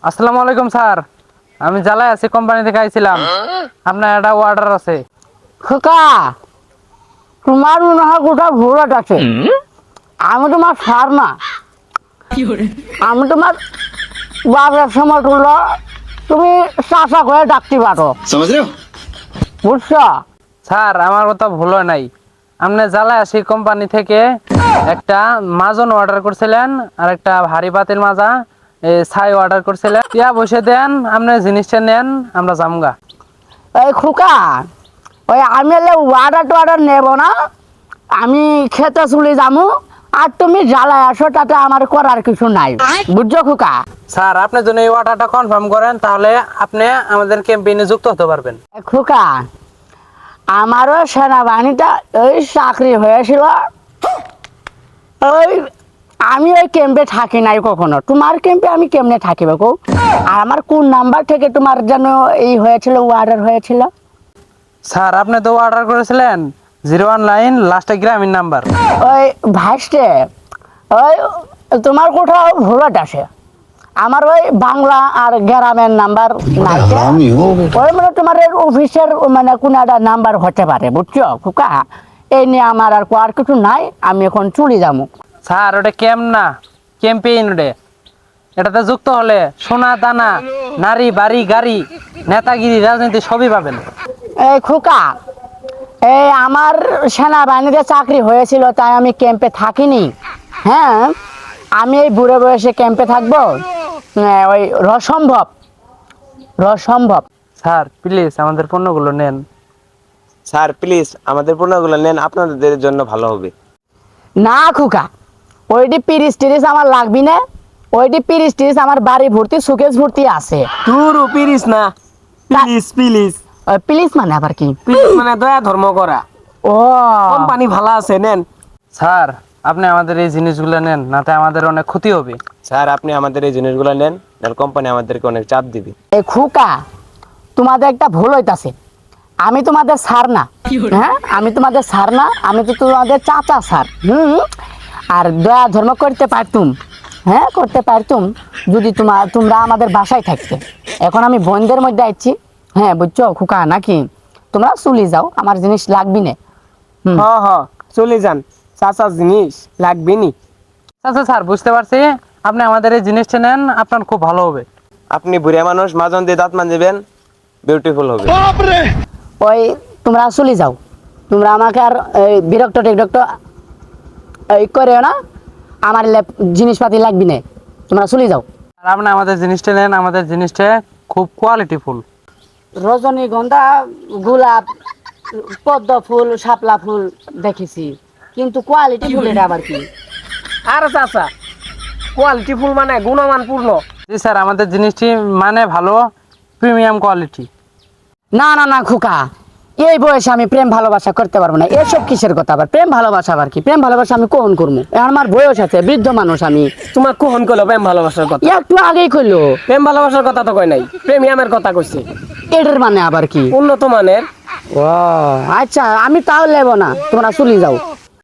আসসালামু আলাইকুম স্যার। আমি জ্বালায় আছি, কোম্পানি থেকে আইছিলাম। আপনার একটা অর্ডার আছে। খোকা, তোমার মনে হয় কোথাও ভুল আছে। আমি তোমার সার না, আমি তোমার বাবার সময় তুললো, তুমি চাষা করে ডাকতে পারো, বুঝছো? স্যার আমার কথা ভুল হয় নাই। আপনি জ্বালায় আছি কোম্পানি থেকে একটা মাজন অর্ডার করছিলেন আর একটা ভারী পাতিল মাজা ছাই অর্ডার করছিলেন। ইয়া বসে দেন, আপনি জিনিসটা নেন, আমরা জামগা। এই খোকা, ওই আমি ওয়াটার নেব না, আমি খেতে চলে যাবো, আর তুমি জ্বালায় আসো, তাতে আমার করার কিছু নাই, বুঝছো খোকা? স্যার আপনি যদি এই অর্ডারটা কনফার্ম করেন তাহলে আপনি আমাদের ক্যাম্পেইনে যুক্ত হতে পারবেন। খোকা, আমারও সেনাবাহিনীটা ওই চাকরি হয়েছিল, ওই আমি ওই ক্যাম্পে থাকি নাই কখনো। তোমার ক্যাম্পে আমি কেমনে থাকিব কো? আর আমার কোন নাম্বার থেকে তোমার যেন এই হয়েছিল, অর্ডার হয়েছিল? স্যার আপনি তো অর্ডার করেছিলেন 019 লাস্টে গ্রামীণ নাম্বার। ওই ভাইস্টে, ওই তোমার কোথাও ভুলত আছে। আমার ওই বাংলা আর গ্রামের নাম্বার নাই, ওই মানে তোমার অফিসের মানে কোন একটা নাম্বার হতে পারে, বুঝছো খোকা? এই নিয়ে আমার আর কিছু নাই, আমি এখন চলে যাবো। স্যার ওটা ক্যাম্প না, ক্যাম্পেইন। ওটা এটাতে যুক্ত হলে সোনা দানা, নারী বাড়ি গাড়ি, নেতাগিরি, রাজনীতি সবই পাবেন। এই খোকা, এই আমার সেনাবাহিনীতে চাকরি হয়েছিল, তাই আমি ক্যাম্পে থাকিনি। হ্যাঁ, আমি এই বুড়ো বয়সে ক্যাম্পে থাকবো? ওই রসম্ভব। স্যার প্লিজ আমাদের পণ্যগুলো নেন। স্যার প্লিজ আমাদের পণ্যগুলো নেন, আপনাদের জন্য ভালো হবে। না খোকা, ওইটি পিরিস টিরিস আমার লাগবি না। ওইটি পিরিস টিরিস আমার বাড়ি ভর্তি, সুকেশ ভর্তি আছে। তুরু পিরিস না, প্লিজ প্লিজ। প্লিজ মানে আবার কি? প্লিজ মানে দয়া ধর্ম করা। ও, কোম্পানি ভালো আছে, নেন। স্যার আপনি আমাদের এই জিনিসগুলো নেন, নাতে আমাদের অনেক ক্ষতি হবে। স্যার আপনি আমাদের এই জিনিসগুলো নেন, নাহলে কোম্পানি আমাদেরকে অনেক চাপ দিবে। এই খোকা, তোমাদের একটা ভুল হইতাছে। আমি তোমাদের স্যার না, হ্যাঁ, আমি তোমাদের স্যার না, আমি তো তোমাদের চাচা স্যার। আর দয়া ধর্ম করতে পারতুম, হ্যাঁ করতে পারতুম, যদি তোমরা আমাদের বাসায় থাকতে। এখন আমি বন্ধের মধ্যে আইছি, হ্যাঁ বুঝছো খোকা, নাকি তোমরা চলে যাও, আমার জিনিস লাগবি না। হ হ, চলে যান, চাচা জিনিস লাগবে নি। আচ্ছা স্যার বুঝতে পারছি, আপনি আমাদের এই জিনিসটা নেন, আপনার খুব ভালো হবে। আপনি বুড়া মানুষ, মাজন দিয়ে দাঁত মানজিবেন, বিউটিফুল হবে। ওই তোমরা চলে যাও, তোমরা আমাকে আর বিরক্ত টিরক্ত এই করেও না, আমার জিনিসপাতি লাগবি না, তোমরা চলে যাও। আর আপনি আমাদের জিনিসটা নেন, আমাদের জিনিসটা খুব কোয়ালিটিফুল। রজনীগন্ধা, গোলাপ, পদ্ম ফুল, শাপলা ফুল দেখেছি, কিন্তু কোয়ালিটি ফুলের আবার কি? আর চাচা, কোয়ালিটি ফুল মানে গুণমান পূর্ণ। জি স্যার, আমাদের জিনিসটি মানে ভালো, প্রিমিয়াম কোয়ালিটি। না না না খোকা, এই বয়সে আমি প্রেম ভালোবাসা করতে পারবো না। এসব কিসের কথা আবার প্রেম ভালোবাসা? আবার কি প্রেম ভালোবাসা আমি কখন করবো? আমার বয়স আছে, বৃদ্ধ মানুষ আমি। তোমার কখন কইলো প্রেম ভালোবাসার কথা? একটু আগেই করলো। প্রেম ভালোবাসার কথা তো কয় নাই, প্রেমিয়ামের কথা কইছে। এটার মানে আবার কি? উন্নত মানের। ও আচ্ছা, আমি তাও নেবো না, তোমরা চলে যাও।